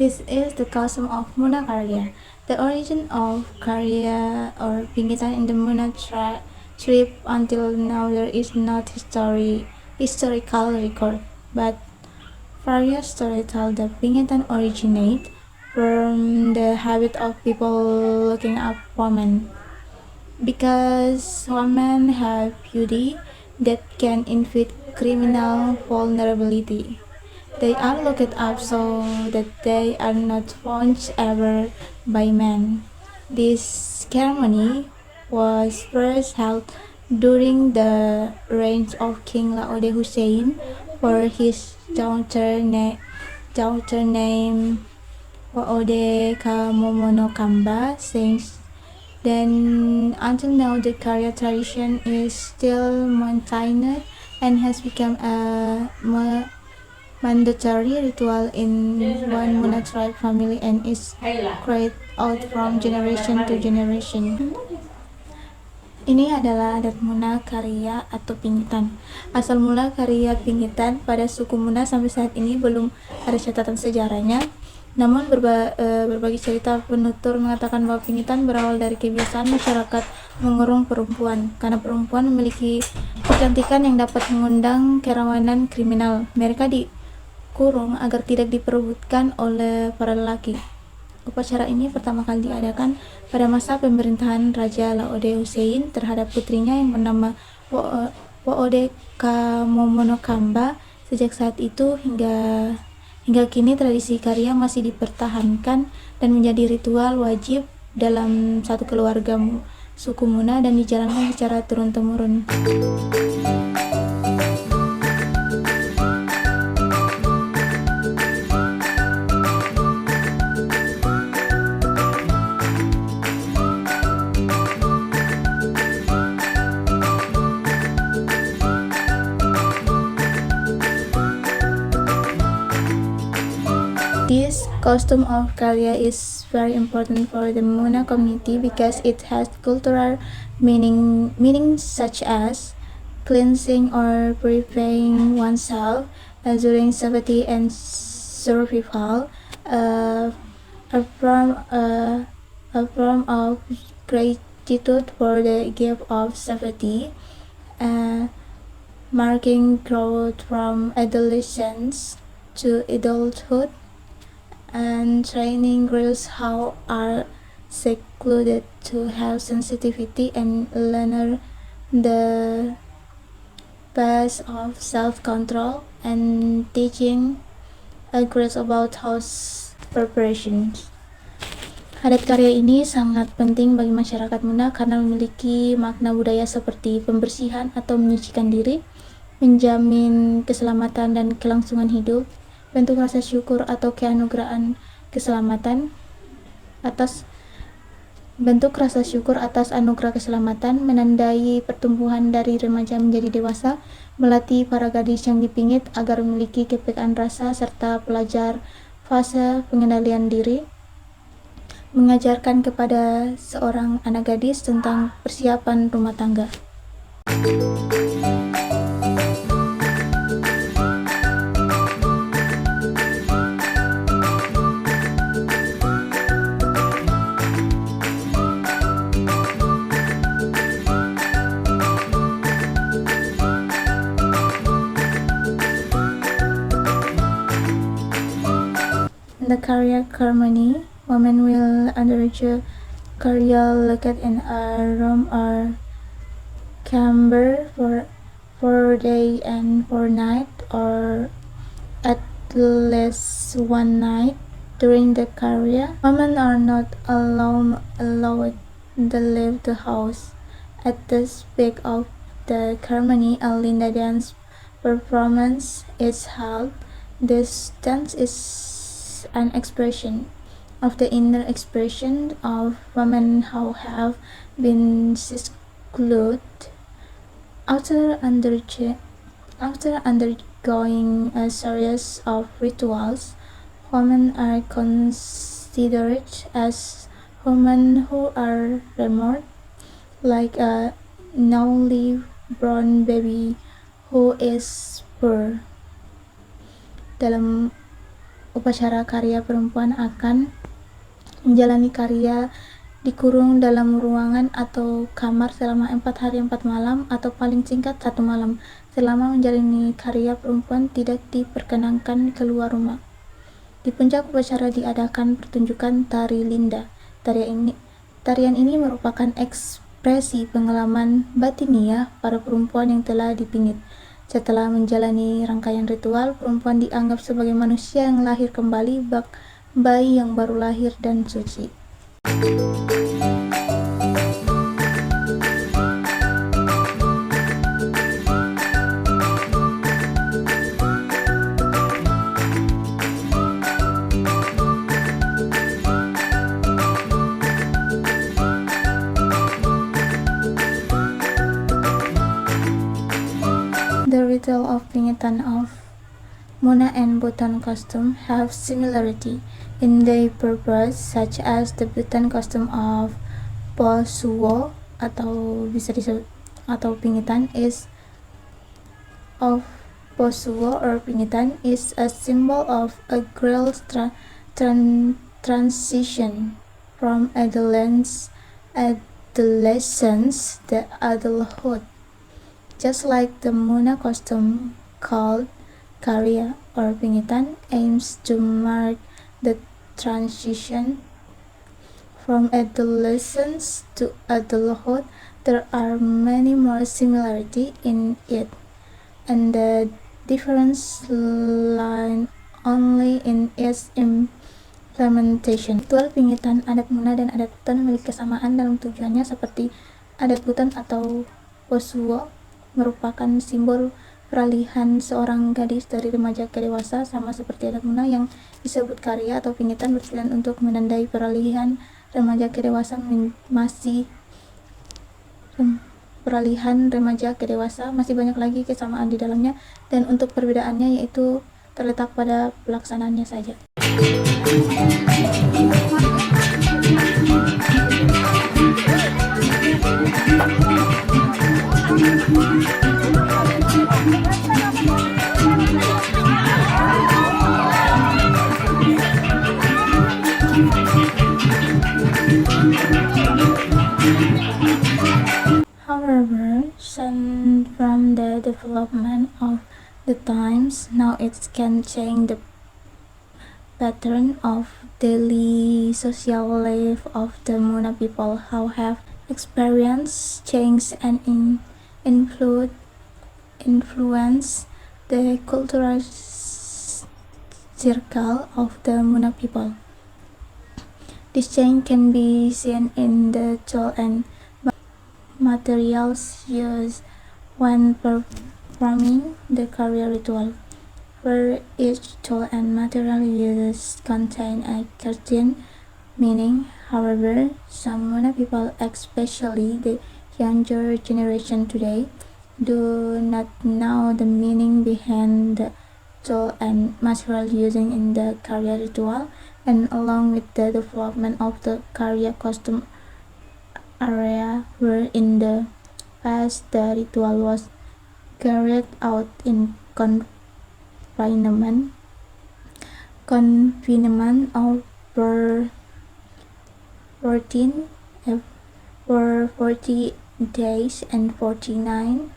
This is the custom of Muna Karya. The origin of Karya or Pingitan in the Muna tribe until now there is not historical record, but various stories tell that Pingitan originate from the habit of people looking up women. Because women have beauty that can inflict criminal vulnerability. They are looked up so that they are not found ever by men. This ceremony was first held during the reign of King Laode Hussein for his daughter named Laode Kamomonokamba. Since then until now, the Karya tradition is still maintained and has become a mandatory ritual in one Muna tribe family and is carried out from generation to generation. Ini adalah adat Muna Karya atau Pingitan. Asal mula Karya Pingitan pada suku Muna sampai saat ini belum ada catatan sejarahnya. Namun berbagai cerita penutur mengatakan bahwa Pingitan berawal dari kebiasaan masyarakat mengurung perempuan karena perempuan memiliki kecantikan yang dapat mengundang kerawanan kriminal. Mereka dikurung agar tidak diperebutkan oleh para lelaki. Upacara ini pertama kali diadakan pada masa pemerintahan Raja Laode Hussein terhadap putrinya yang bernama Laode Kamomonokamba. Sejak saat itu hingga kini tradisi Karya masih dipertahankan dan menjadi ritual wajib dalam satu keluarga suku Muna dan dijalankan secara turun-temurun. This custom of Karya is very important for the Muna community because it has cultural meanings such as cleansing or purifying oneself during safety and survival, a form of gratitude for the gift of safety, marking growth from adolescence to adulthood, and training girls how are secluded to have sensitivity and learn the path of self-control, and teaching girls about house preparations. Adat Karya ini sangat penting bagi masyarakat Muna karena memiliki makna budaya seperti pembersihan atau menyucikan diri, menjamin keselamatan dan kelangsungan hidup, bentuk rasa syukur atau keanugerahan keselamatan atas anugerah keselamatan, menandai pertumbuhan dari remaja menjadi dewasa, melatih para gadis yang dipingit agar memiliki kepekaan rasa, serta pelajar fase pengendalian diri, mengajarkan kepada seorang anak gadis tentang persiapan rumah tangga. In the Karya ceremony, women will undergo Karya looked in a room or chamber for 4 days and 4 nights, or at least one night. During the Karya, women are not allowed to leave the house. At the peak of the ceremony, a Linda dance performance is held. This dance is an expression of the inner expression of women who have been secluded. After undergoing a series of rituals, women are considered as women who are remote, like a newly born baby who is poor. Dalam upacara karya perempuan akan menjalani karya dikurung dalam ruangan atau kamar selama 4 hari 4 malam atau paling singkat 1 malam. Selama menjalani karya, perempuan tidak diperkenankan keluar rumah. Di puncak upacara diadakan pertunjukan tari linda. Tarian ini merupakan ekspresi pengalaman batiniah para perempuan yang telah dipingit. Setelah menjalani rangkaian ritual, perempuan dianggap sebagai manusia yang lahir kembali, bak bayi yang baru lahir dan suci. The ritual of pingitan of Muna and Bhutan costume have similarity in their purpose, such as the Bhutan costume of Posuo atau bisa disebut atau pingitan is of Posuo or pingitan is a symbol of a girl's transition from adolescence to adulthood. Just like the Muna costume called Karya or Pingitan aims to mark the transition from adolescence to adulthood, there are many more similarities in it, and the difference lies only in its implementation. Ritual Pingitan, adat Muna dan adat Bhutan memiliki kesamaan dalam tujuannya seperti adat Bhutan atau Posuo merupakan simbol peralihan seorang gadis dari remaja ke dewasa, sama seperti adat Muna yang disebut Karya atau Pingitan bertujuan untuk menandai peralihan remaja ke dewasa. Masih banyak lagi kesamaan di dalamnya, dan untuk perbedaannya yaitu terletak pada pelaksanaannya saja. However, from the development of the times, now it can change the pattern of daily social life of the Muna people, how have experienced change and influence the cultural circle of the Muna people. This change can be seen in the tool and materials used when performing the Karya ritual, where each tool and material used contain a certain meaning. However, some Muna people, especially the younger generation today, do not know the meaning behind the tool and material using in the Karya ritual, and along with the development of the Karya costume area, where in the past the ritual was carried out in confinement over 40 days and 49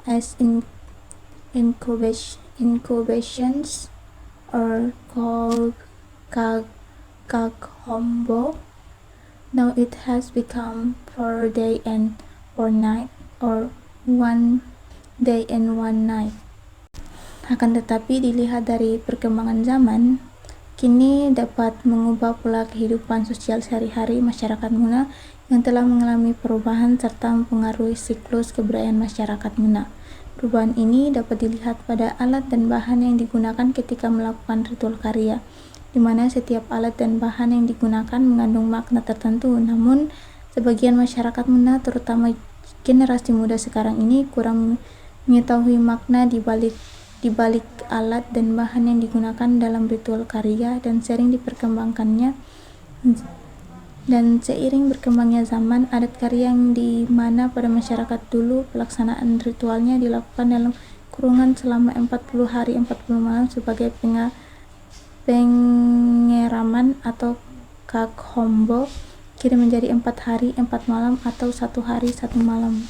as incubations, or called kaghombo. Now it has become 4 day and 4 night, or 1 day and 1 night. Akan tetapi dilihat dari perkembangan zaman, kini dapat mengubah pola kehidupan sosial sehari-hari masyarakat Muna yang telah mengalami perubahan serta mempengaruhi siklus kebudayaan masyarakat Muna. Perubahan ini dapat dilihat pada alat dan bahan yang digunakan ketika melakukan ritual Karya, di mana setiap alat dan bahan yang digunakan mengandung makna tertentu. Namun, sebagian masyarakat Muna, terutama generasi muda sekarang ini, kurang mengetahui makna di balik alat dan bahan yang digunakan dalam ritual Karya, dan sering diperkembangkannya. Dan seiring berkembangnya zaman, adat Karya yang di mana pada masyarakat dulu pelaksanaan ritualnya dilakukan dalam kurungan selama 40 hari 40 malam sebagai Pengeraman atau Kaghombo kirim menjadi 4 hari 4 malam atau 1 hari 1 malam.